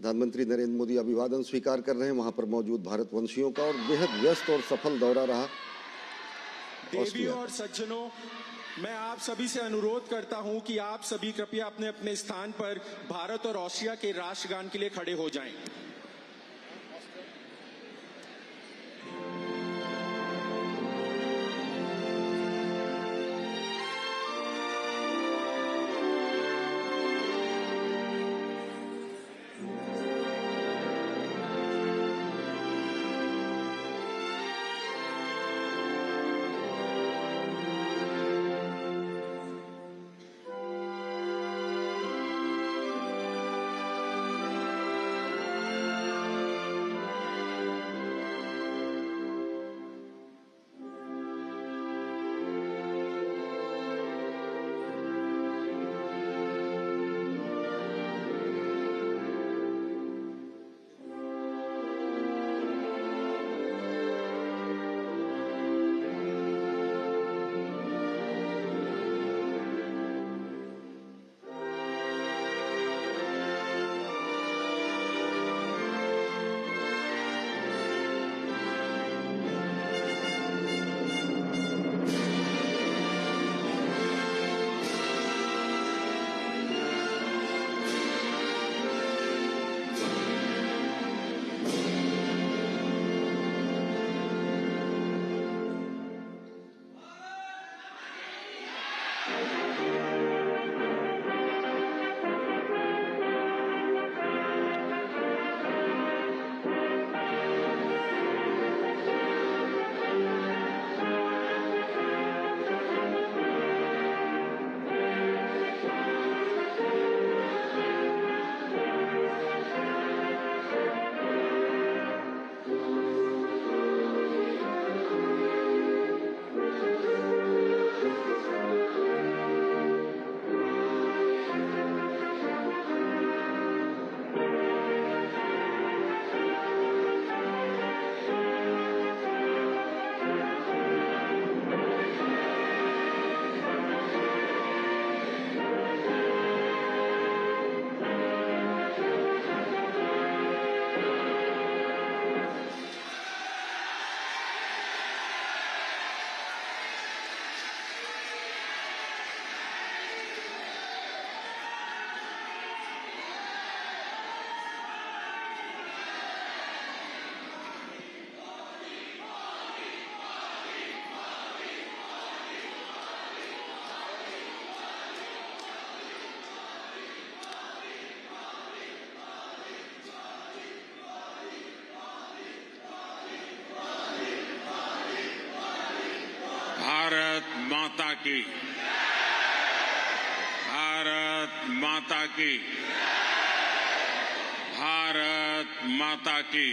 प्रधानमंत्री नरेंद्र मोदी अभिवादन स्वीकार कर रहे हैं। वहां पर मौजूद भारतवंशियों का और बेहद व्यस्त और सफल दौरा रहा। देवियों और सज्जनों, मैं आप सभी से अनुरोध करता हूं कि आप सभी कृपया अपने अपने स्थान पर भारत और ऑस्ट्रिया के राष्ट्रगान के लिए खड़े हो जाएं। भारत माता की, भारत माता की, भारत माता की।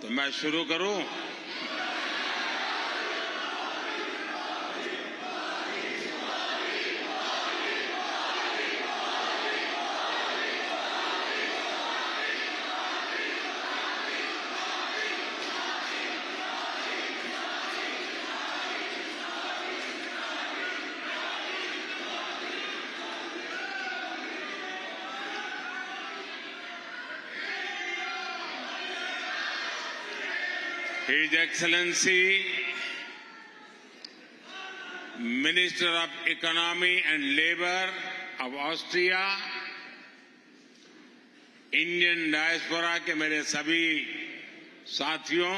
तो मैं शुरू करूं? His Excellency, Minister of Economy and Labour of Austria, Indian diaspora के मेरे सभी साथियों,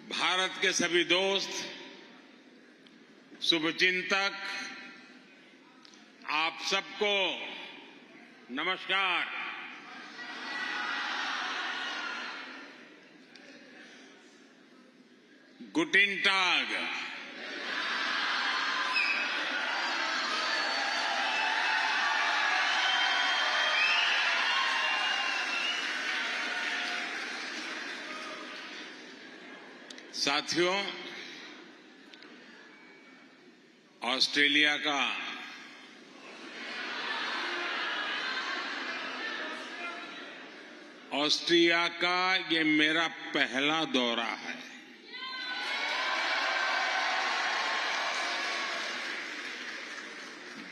भारत के सभी दोस्त, शुभचिंतक, आप सबको नमस्कार। गुटिन टाग। साथियों, ऑस्ट्रेलिया का ऑस्ट्रिया का ये मेरा पहला दौरा है।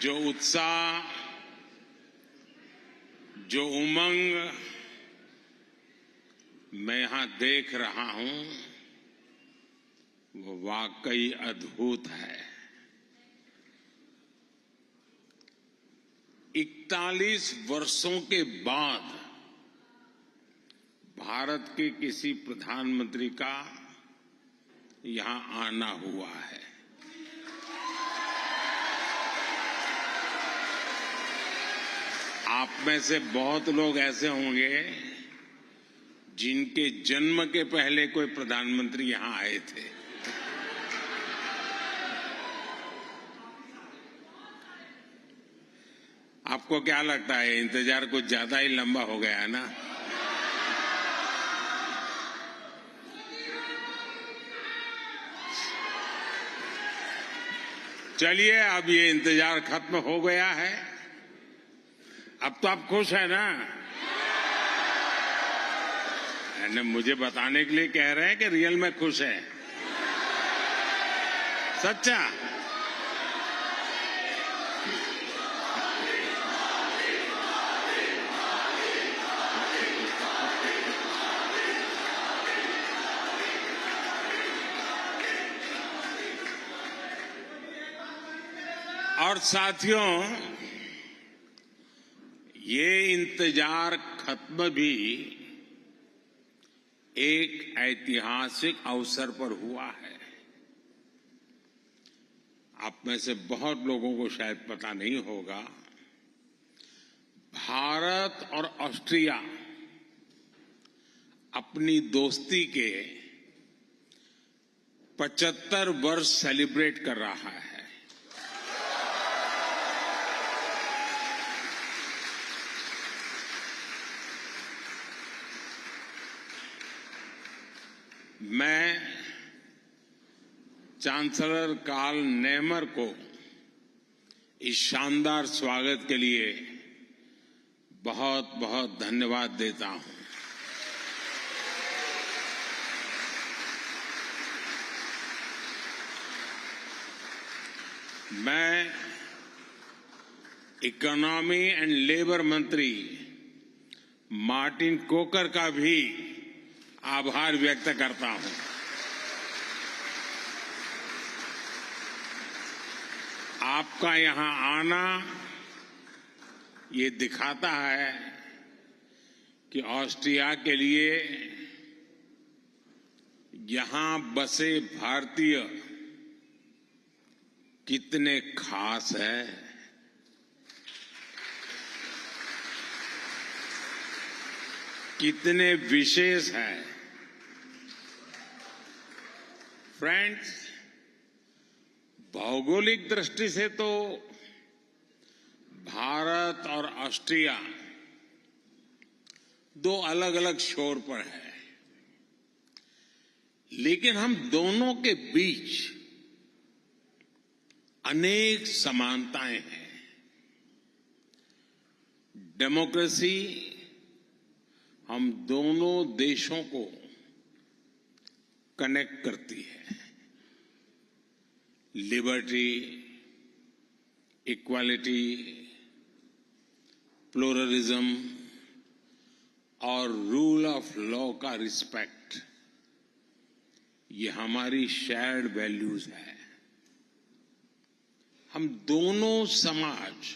जो उत्साह, जो उमंग मैं यहां देख रहा हूं, वो वाकई अद्भुत है। 41 वर्षों के बाद भारत के किसी प्रधानमंत्री का यहां आना हुआ है। आप में से बहुत लोग ऐसे होंगे जिनके जन्म के पहले कोई प्रधानमंत्री यहां आए थे। आपको क्या लगता है, इंतजार कुछ ज्यादा ही लंबा हो गया है ना? चलिए, अब ये इंतजार खत्म हो गया है। अब तो आप खुश है ना? यानी मुझे बताने के लिए कह रहे हैं कि रियल में खुश है? सच्चा? और साथियों, ये इंतजार खत्म भी एक ऐतिहासिक अवसर पर हुआ है। आप में से बहुत लोगों को शायद पता नहीं होगा, भारत और ऑस्ट्रिया अपनी दोस्ती के 75 वर्ष सेलिब्रेट कर रहा है। मैं चांसलर कार्ल नेमर को इस शानदार स्वागत के लिए बहुत बहुत धन्यवाद देता हूं। मैं इकोनॉमी एंड लेबर मंत्री मार्टिन कोकर का भी आभार व्यक्त करता हूं। आपका यहां आना ये दिखाता है कि ऑस्ट्रिया के लिए यहां बसे भारतीय कितने खास है। कितने विशेष है। फ्रेंड्स, भौगोलिक दृष्टि से तो भारत और ऑस्ट्रिया दो अलग अलग छोर पर है, लेकिन हम दोनों के बीच अनेक समानताएं हैं। डेमोक्रेसी हम दोनों देशों को कनेक्ट करती है। लिबर्टी, इक्वालिटी, प्लुरलिज्म और रूल ऑफ लॉ का रिस्पेक्ट, ये हमारी शेयर्ड वैल्यूज है। हम दोनों समाज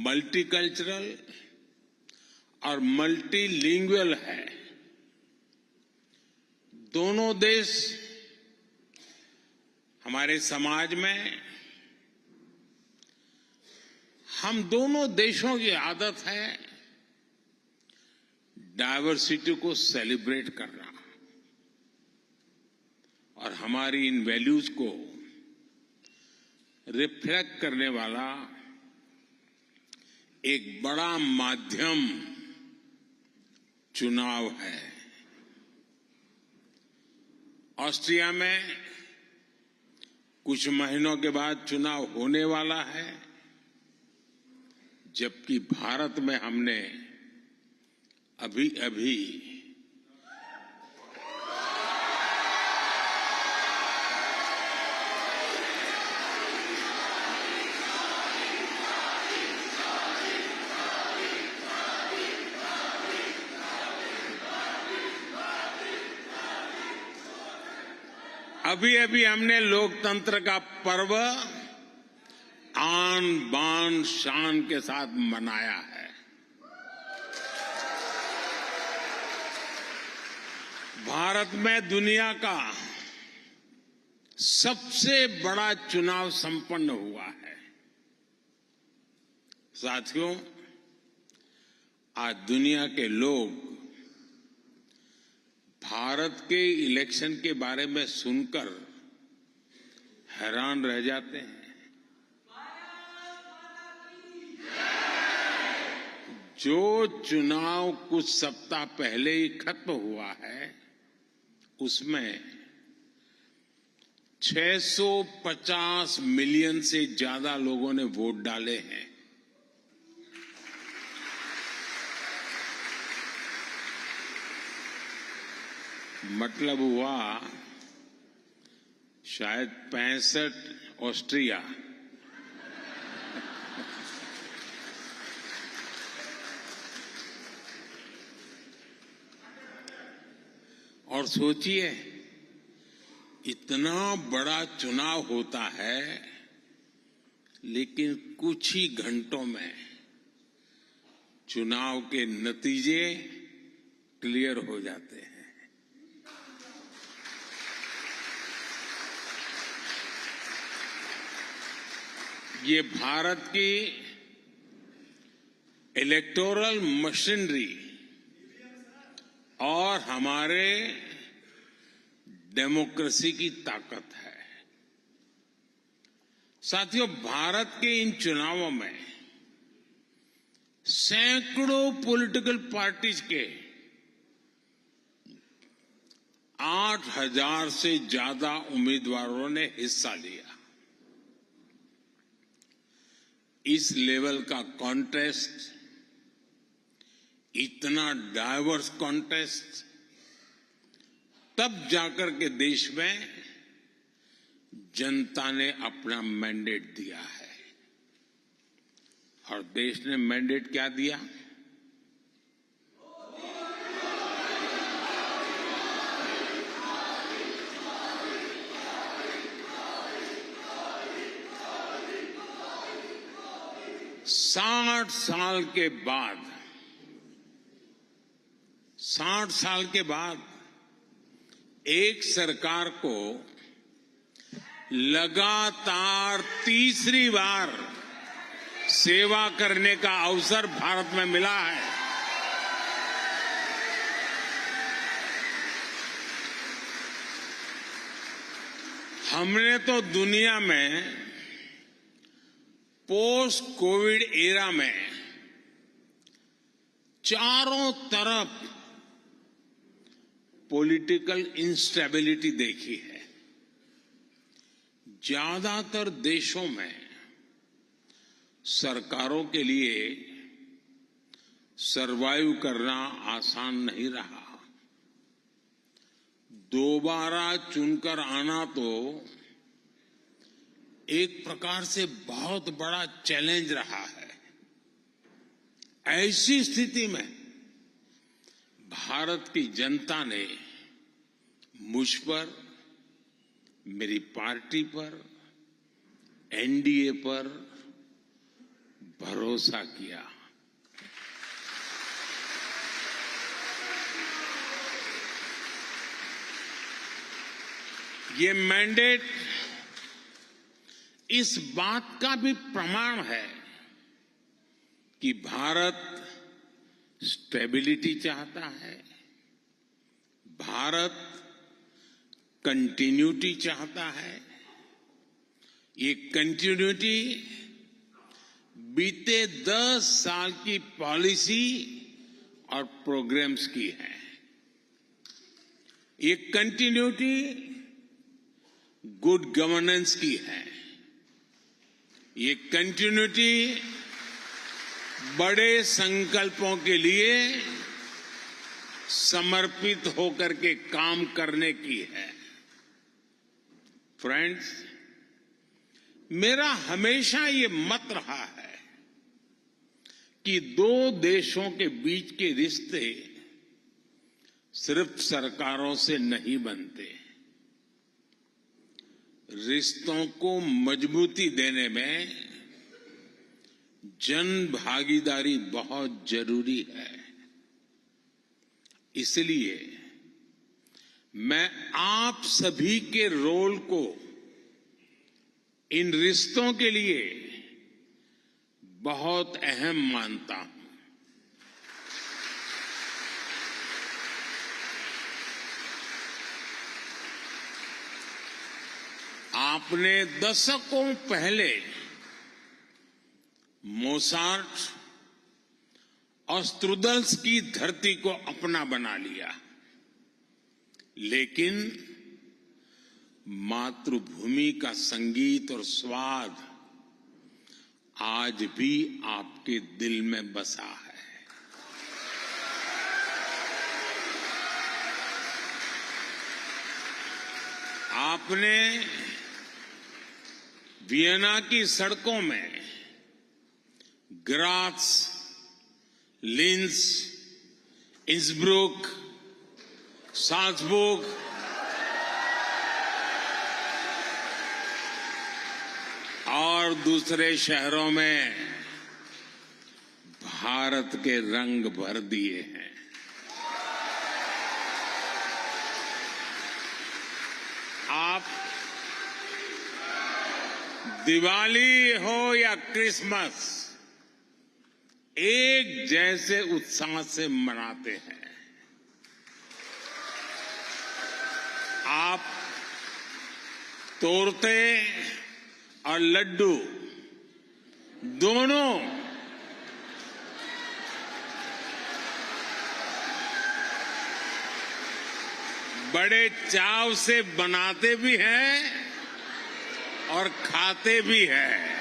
मल्टीकल्चरल और मल्टीलिंगुअल है। दोनों देश, हमारे समाज में हम दोनों देशों की आदत है डायवर्सिटी को सेलिब्रेट करना, और हमारी इन वैल्यूज को रिफ्लेक्ट करने वाला एक बड़ा माध्यम चुनाव है। ऑस्ट्रिया में कुछ महीनों के बाद चुनाव होने वाला है, जबकि भारत में हमने अभी अभी अभी अभी हमने लोकतंत्र का पर्व आन बान शान के साथ मनाया है। भारत में दुनिया का सबसे बड़ा चुनाव संपन्न हुआ है। साथियों, आज दुनिया के लोग भारत के इलेक्शन के बारे में सुनकर हैरान रह जाते हैं। जो चुनाव कुछ सप्ताह पहले ही खत्म हुआ है, उसमें 650 मिलियन से ज्यादा लोगों ने वोट डाले हैं। मतलब हुआ शायद 65 ऑस्ट्रिया। और सोचिए, इतना बड़ा चुनाव होता है, लेकिन कुछ ही घंटों में चुनाव के नतीजे क्लियर हो जाते हैं। ये भारत की इलेक्टोरल मशीनरी और हमारे डेमोक्रेसी की ताकत है। साथियों, भारत के इन चुनावों में सैकड़ों पॉलिटिकल पार्टीज के 8,000 से ज्यादा उम्मीदवारों ने हिस्सा लिया। इस लेवल का कॉन्टेस्ट, इतना डाइवर्स कॉन्टेस्ट, तब जाकर के देश में जनता ने अपना मैंडेट दिया है। और देश ने मैंडेट क्या दिया? साठ साल के बाद एक सरकार को लगातार तीसरी बार सेवा करने का अवसर भारत में मिला है। हमने तो दुनिया में पोस्ट कोविड एरा में चारों तरफ पॉलिटिकल इंस्टेबिलिटी देखी है। ज्यादातर देशों में सरकारों के लिए सरवाइव करना आसान नहीं रहा। दोबारा चुनकर आना तो एक प्रकार से बहुत बड़ा चैलेंज रहा है। ऐसी स्थिति में भारत की जनता ने मुझ पर, मेरी पार्टी पर, एनडीए पर भरोसा किया। ये मैंडेट इस बात का भी प्रमाण है कि भारत स्टेबिलिटी चाहता है, भारत कंटिन्यूटी चाहता है। ये कंटिन्यूटी बीते 10 साल की पॉलिसी और प्रोग्राम्स की है। ये कंटिन्यूटी गुड गवर्नेंस की है। ये कंटिन्यूटी बड़े संकल्पों के लिए समर्पित होकर के काम करने की है। फ्रेंड्स, मेरा हमेशा ये मत रहा है कि दो देशों के बीच के रिश्ते सिर्फ सरकारों से नहीं बनते। रिश्तों को मजबूती देने में जन भागीदारी बहुत जरूरी है। इसलिए मैं आप सभी के रोल को इन रिश्तों के लिए बहुत अहम मानता हूं। आपने दशकों पहले मोसार्ट और स्ट्रूदल्स की धरती को अपना बना लिया, लेकिन मातृभूमि का संगीत और स्वाद आज भी आपके दिल में बसा है। आपने वियना की सड़कों में ग्रात्स, लिंस, इंसब्रुक, साल्जबर्ग और दूसरे शहरों में भारत के रंग भर दिए हैं। आप दिवाली हो या क्रिसमस एक जैसे उत्साह से मनाते हैं। आप तोरते और लड्डू दोनों बड़े चाव से बनाते भी हैं और खाते भी हैं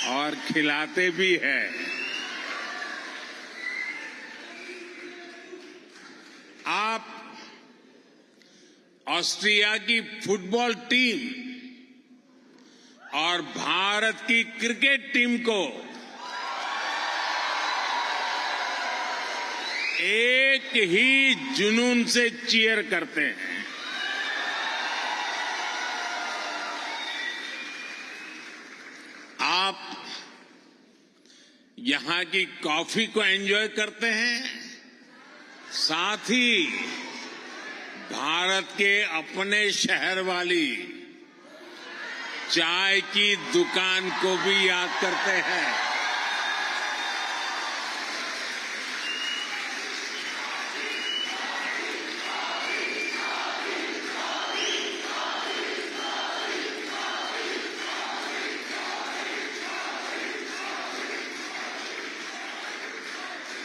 और खिलाते भी हैं। आप ऑस्ट्रिया की फुटबॉल टीम और भारत की क्रिकेट टीम को एक ही जुनून से चीयर करते हैं। आप यहां की कॉफी को एंजॉय करते हैं, साथ ही भारत के अपने शहर वाली चाय की दुकान को भी याद करते हैं।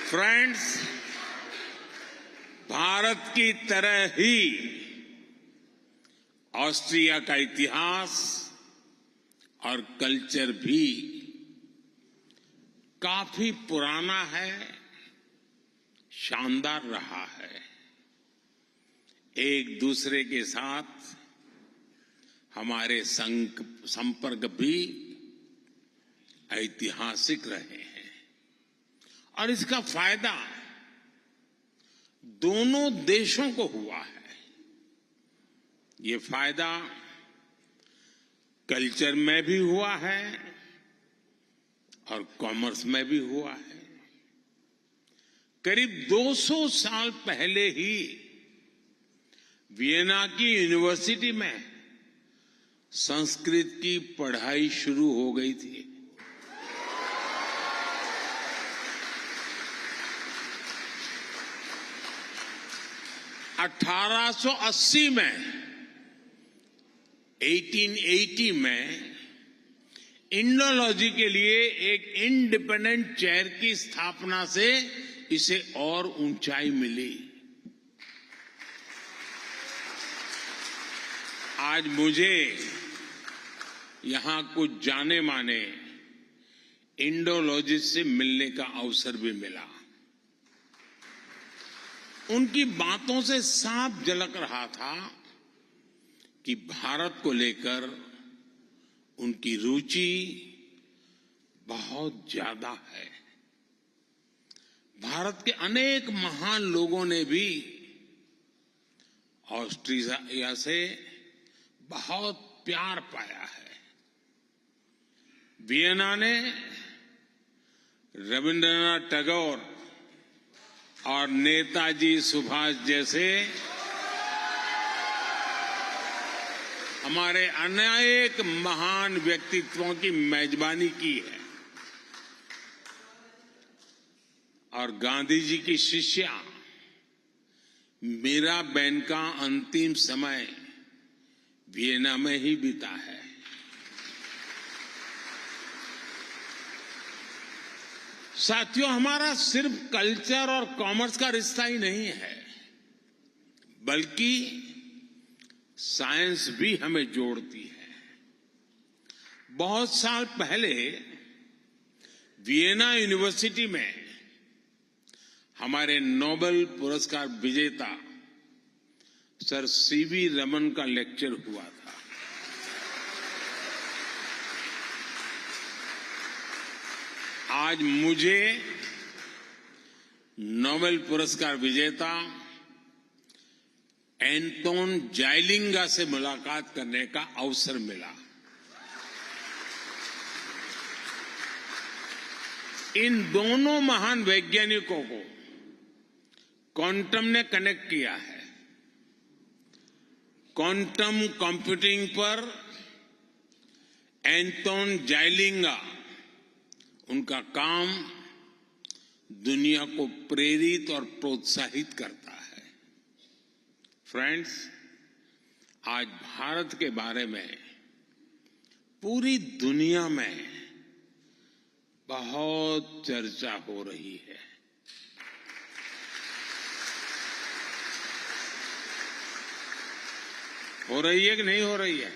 फ्रेंड्स, भारत की तरह ही ऑस्ट्रिया का इतिहास और कल्चर भी काफी पुराना है, शानदार रहा है। एक दूसरे के साथ हमारे संपर्क भी ऐतिहासिक रहे हैं और इसका फायदा दोनों देशों को हुआ है। ये फायदा कल्चर में भी हुआ है और कॉमर्स में भी हुआ है। करीब 200 साल पहले ही वियना की यूनिवर्सिटी में संस्कृत की पढ़ाई शुरू हो गई थी। में 1880 में इंडोलॉजी के लिए एक इंडिपेंडेंट चेयर की स्थापना से इसे और ऊंचाई मिली। आज मुझे यहां कुछ जाने माने इंडोलॉजिस्ट से मिलने का अवसर भी मिला। उनकी बातों से साफ झलक रहा था कि भारत को लेकर उनकी रुचि बहुत ज्यादा है। भारत के अनेक महान लोगों ने भी ऑस्ट्रिया से बहुत प्यार पाया है। वियना ने रविंद्रनाथ टैगोर और नेताजी सुभाष जैसे हमारे अनेक महान व्यक्तित्वों की मेजबानी की है और गांधी जी की शिष्या मीराबेन का अंतिम समय वियना में ही बीता है। साथियों, हमारा सिर्फ कल्चर और कॉमर्स का रिश्ता ही नहीं है, बल्कि साइंस भी हमें जोड़ती है। बहुत साल पहले वियना यूनिवर्सिटी में हमारे नोबेल पुरस्कार विजेता सर सीवी रमन का लेक्चर हुआ था। आज मुझे नोबेल पुरस्कार विजेता एंटोन जाइलिंगा से मुलाकात करने का अवसर मिला। इन दोनों महान वैज्ञानिकों को क्वांटम ने कनेक्ट किया है। क्वांटम कंप्यूटिंग पर एंटोन जाइलिंगा, उनका काम दुनिया को प्रेरित और प्रोत्साहित करता है। फ्रेंड्स, आज भारत के बारे में पूरी दुनिया में बहुत चर्चा हो रही है। हो रही है कि नहीं हो रही है?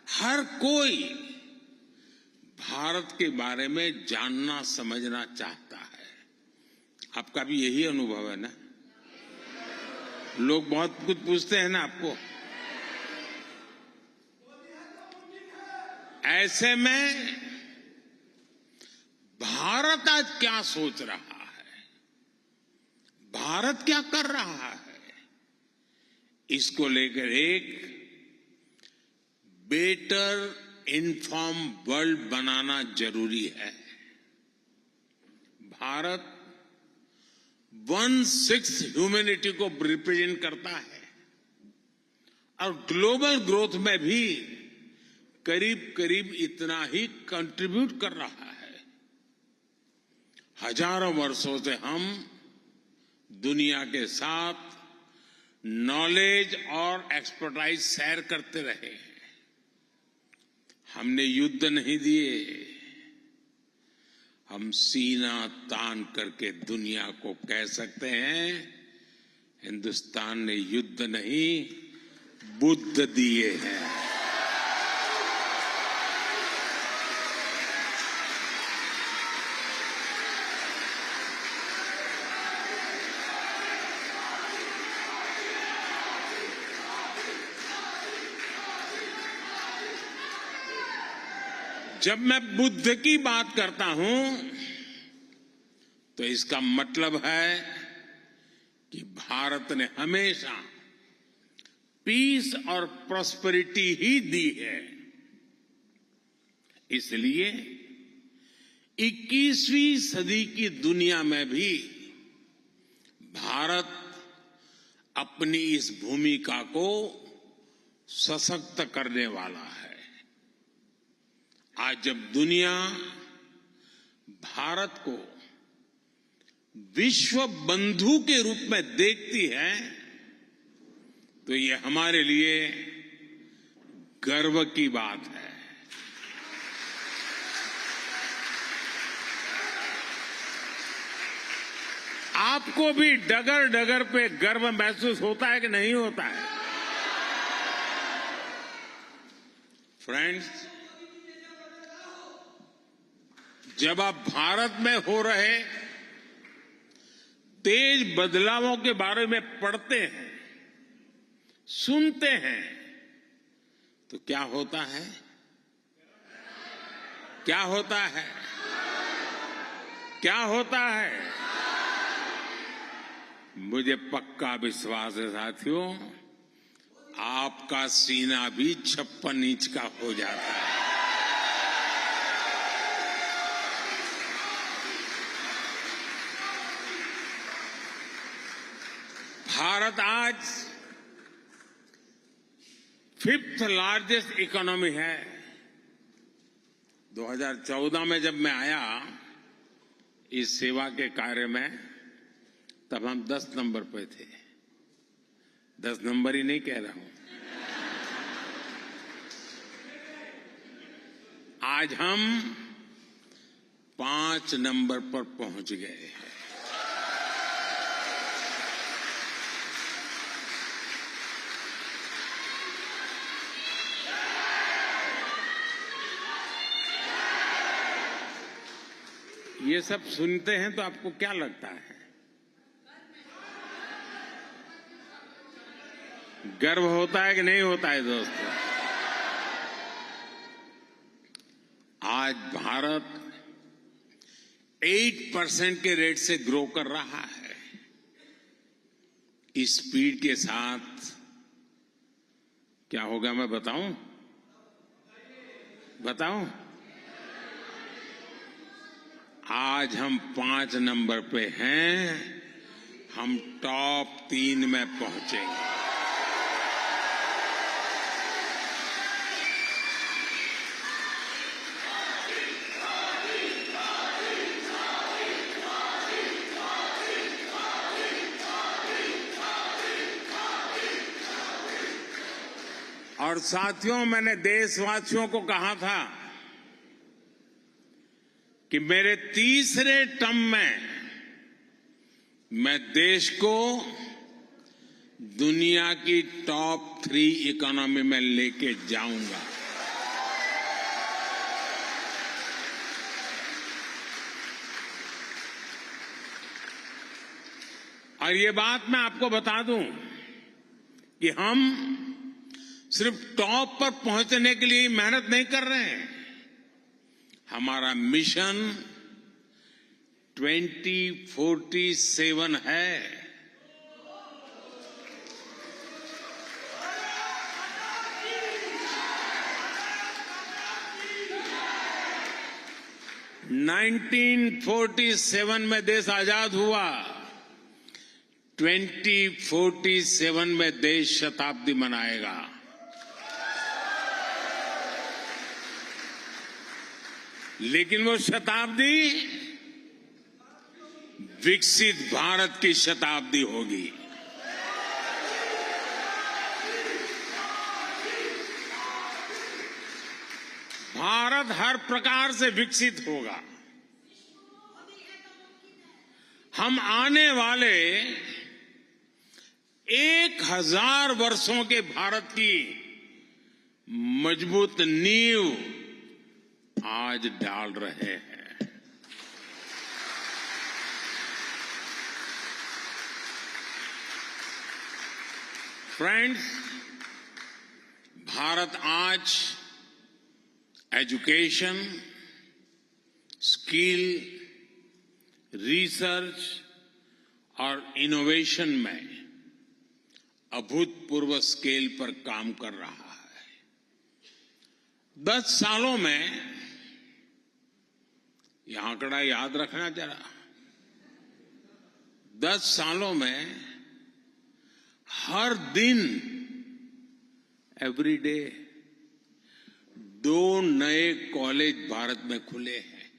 हर कोई भारत के बारे में जानना समझना चाहता है। आपका भी यही अनुभव है ना? लोग बहुत कुछ पूछते हैं ना आपको। ऐसे में भारत आज क्या सोच रहा है, भारत क्या कर रहा है, इसको लेकर एक बेटर इन्फॉर्म वर्ल्ड बनाना जरूरी है। भारत 1/6 ह्यूमैनिटी को रिप्रेजेंट करता है और ग्लोबल ग्रोथ में भी करीब करीब इतना ही कंट्रीब्यूट कर रहा है। हजारों वर्षों से हम दुनिया के साथ नॉलेज और एक्सपर्टाइज शेयर करते रहे हैं। हमने युद्ध नहीं दिए, हम सीना तान करके दुनिया को कह सकते हैं, हिंदुस्तान ने युद्ध नहीं बुद्ध दिए हैं। जब मैं बुद्ध की बात करता हूं तो इसका मतलब है कि भारत ने हमेशा पीस और प्रॉस्पेरिटी ही दी है। इसलिए 21वीं सदी की दुनिया में भी भारत अपनी इस भूमिका को सशक्त करने वाला है। आज जब दुनिया भारत को विश्व बंधु के रूप में देखती है तो ये हमारे लिए गर्व की बात है। आपको भी डगर डगर पे गर्व महसूस होता है कि नहीं होता है? फ्रेंड्स, जब आप भारत में हो रहे तेज बदलावों के बारे में पढ़ते हैं, सुनते हैं, तो क्या होता है? क्या होता है? क्या होता है? मुझे पक्का विश्वास है साथियों, आपका सीना भी 56 इंच का हो जाता है। भारत आज 5th लार्जेस्ट इकोनॉमी है। 2014 में जब मैं आया इस सेवा के कार्य में, तब हम 10 नंबर पे थे। 10 नंबर ही नहीं कह रहा हूं, आज हम 5 नंबर पर पहुंच गए हैं। ये सब सुनते हैं तो आपको क्या लगता है? गर्व होता है कि नहीं होता है दोस्तों? आज भारत 8% के रेट से ग्रो कर रहा है। इस स्पीड के साथ क्या होगा मैं बताऊं? आज हम 5 नंबर पे हैं, हम टॉप 3 में पहुंचेंगे। और साथियों, मैंने देशवासियों को कहा था कि मेरे तीसरे टर्म में मैं देश को दुनिया की टॉप 3 इकोनॉमी में लेके जाऊंगा। और ये बात मैं आपको बता दूं कि हम सिर्फ टॉप पर पहुंचने के लिए मेहनत नहीं कर रहे हैं। हमारा मिशन 2047 है। नाइनटीन 47 में देश आजाद हुआ, 2047 में देश शताब्दी मनाएगा। लेकिन वो शताब्दी विकसित भारत की शताब्दी होगी। भारत हर प्रकार से विकसित होगा। हम आने वाले 1000 वर्षों के भारत की मजबूत नींव आज डाल रहे हैं। फ्रेंड्स, भारत आज एजुकेशन, स्किल, रिसर्च और इनोवेशन में अभूतपूर्व स्केल पर काम कर रहा है। 10 सालों में, यह आंकड़ा याद रखना जरा, 10 सालों में हर दिन, एवरी डे 2 नए कॉलेज भारत में खुले हैं।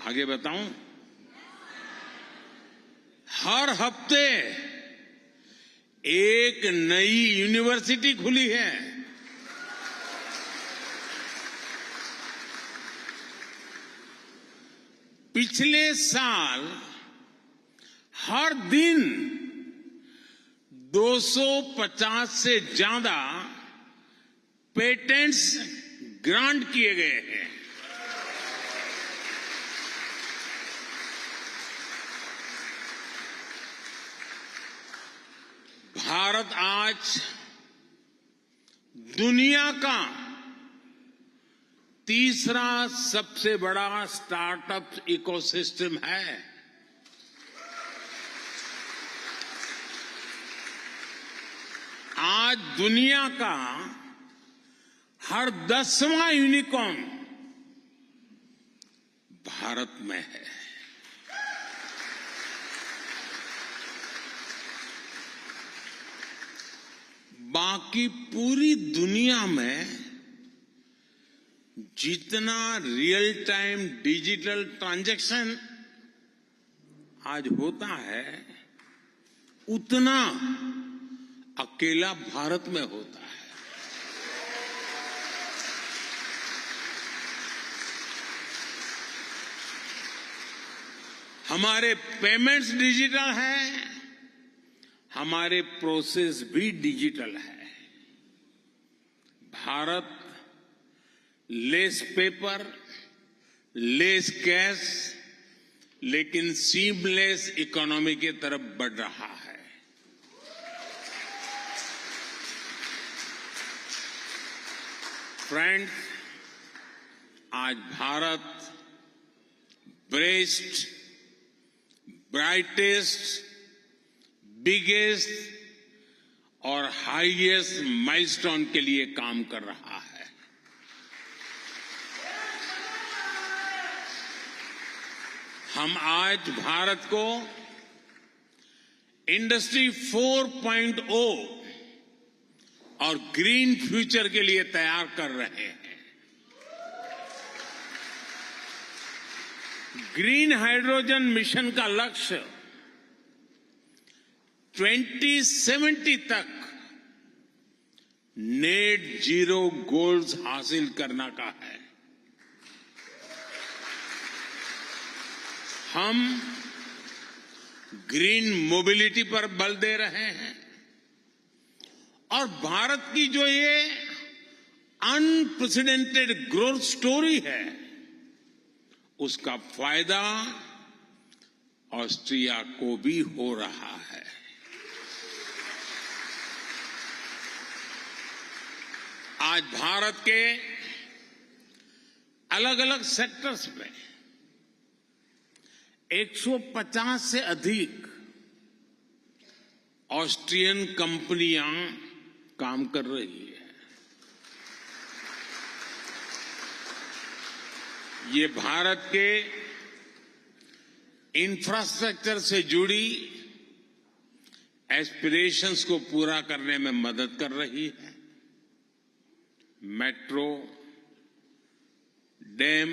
आगे बताऊं, हर हफ्ते एक नई यूनिवर्सिटी खुली है। पिछले साल हर दिन 250 से ज्यादा पेटेंट्स ग्रांट किए गए हैं। भारत आज दुनिया का तीसरा सबसे बड़ा स्टार्टअप इकोसिस्टम है। आज दुनिया का हर 10वां यूनिकॉर्न भारत में है। बाकी पूरी दुनिया में जितना रियल टाइम डिजिटल ट्रांजैक्शन आज होता है, उतना अकेला भारत में होता है। हमारे पेमेंट्स डिजिटल हैं, हमारे प्रोसेस भी डिजिटल है। Bharat less paper, less cash, लेकिन सीमलेस इकोनॉमी की तरफ बढ़ रहा है। फ्रेंड्स, आज भारत बेस्ट, ब्राइटेस्ट, बिगेस्ट और हाईएस्ट माइलस्टोन के लिए काम कर रहा है। हम आज भारत को इंडस्ट्री 4.0 और ग्रीन फ्यूचर के लिए तैयार कर रहे हैं। ग्रीन हाइड्रोजन मिशन का लक्ष्य 2070 तक नेट जीरो गोल्स हासिल करना का है। हम ग्रीन मोबिलिटी पर बल दे रहे हैं और भारत की जो ये अनप्रेसिडेंटेड ग्रोथ स्टोरी है, उसका फायदा ऑस्ट्रिया को भी हो रहा है। आज भारत के अलग अलग सेक्टर्स में 150 से अधिक ऑस्ट्रियन कंपनियां काम कर रही है। ये भारत के इंफ्रास्ट्रक्चर से जुड़ी एस्पिरेशंस को पूरा करने में मदद कर रही है। मेट्रो, डैम,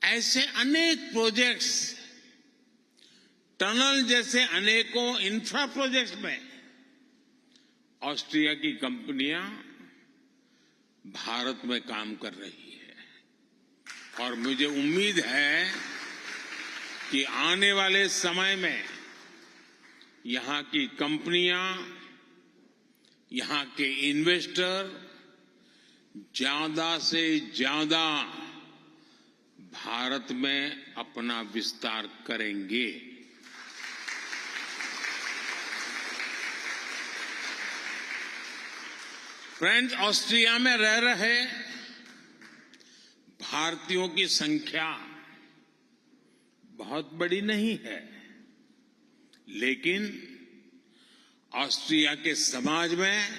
ऐसे अनेक प्रोजेक्ट्स, टनल जैसे अनेकों इंफ्रा प्रोजेक्ट्स में ऑस्ट्रिया की कंपनियां भारत में काम कर रही है और मुझे उम्मीद है कि आने वाले समय में यहां की कंपनियां, यहां के इन्वेस्टर ज्यादा से ज्यादा भारत में अपना विस्तार करेंगे। फ्रेंड्स, ऑस्ट्रिया में रह रहे भारतीयों की संख्या बहुत बड़ी नहीं है, लेकिन ऑस्ट्रिया के समाज में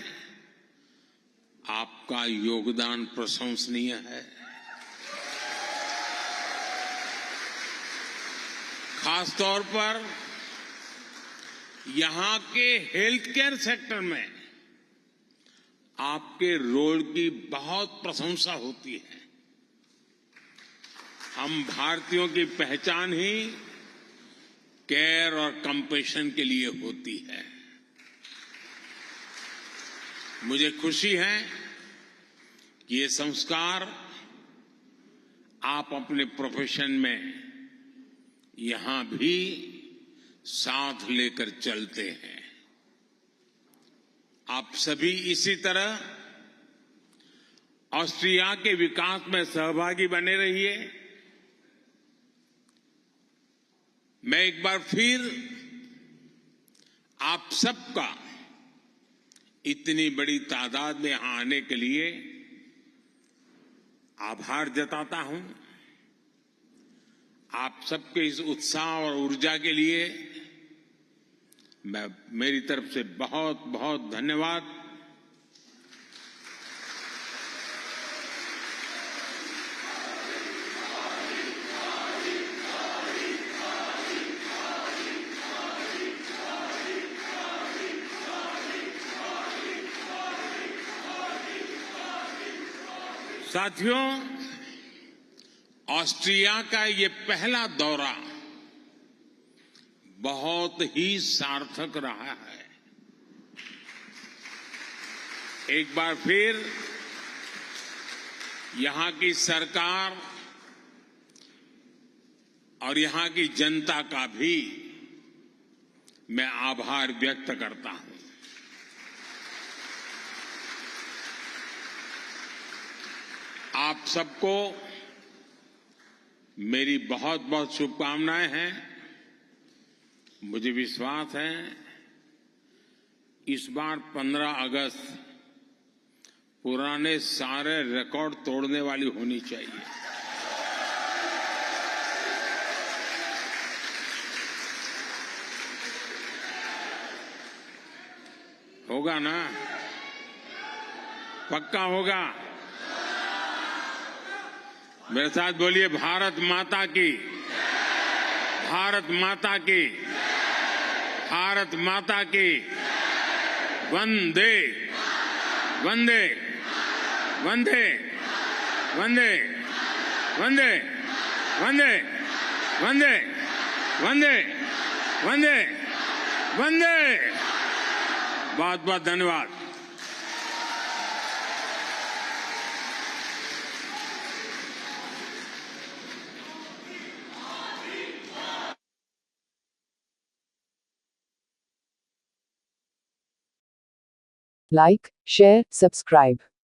आपका योगदान प्रशंसनीय है। खासतौर पर यहां के हेल्थ केयर सेक्टर में आपके रोल की बहुत प्रशंसा होती है। हम भारतीयों की पहचान ही केयर और कंपैशन के लिए होती है। मुझे खुशी है कि ये संस्कार आप अपने प्रोफेशन में यहां भी साथ लेकर चलते हैं। आप सभी इसी तरह ऑस्ट्रिया के विकास में सहभागी बने रहिए। मैं एक बार फिर आप सबका इतनी बड़ी तादाद में यहां आने के लिए आभार जताता हूं। आप सबके इस उत्साह और ऊर्जा के लिए मेरी तरफ से बहुत बहुत धन्यवाद। साथियों, ऑस्ट्रिया का ये पहला दौरा बहुत ही सार्थक रहा है। एक बार फिर यहां की सरकार और यहां की जनता का भी मैं आभार व्यक्त करता हूं। आप सबको मेरी बहुत बहुत शुभकामनाएं हैं। मुझे विश्वास है इस बार 15 अगस्त पुराने सारे रिकॉर्ड तोड़ने वाली होनी चाहिए। होगा ना? पक्का होगा? मेरे साथ बोलिए, भारत माता की, भारत माता की, भारत माता की, वंदे वंदे वंदे वंदे वंदे वंदे वंदे वंदे वंदे वंदे। बहुत बहुत धन्यवाद। Like, share, subscribe.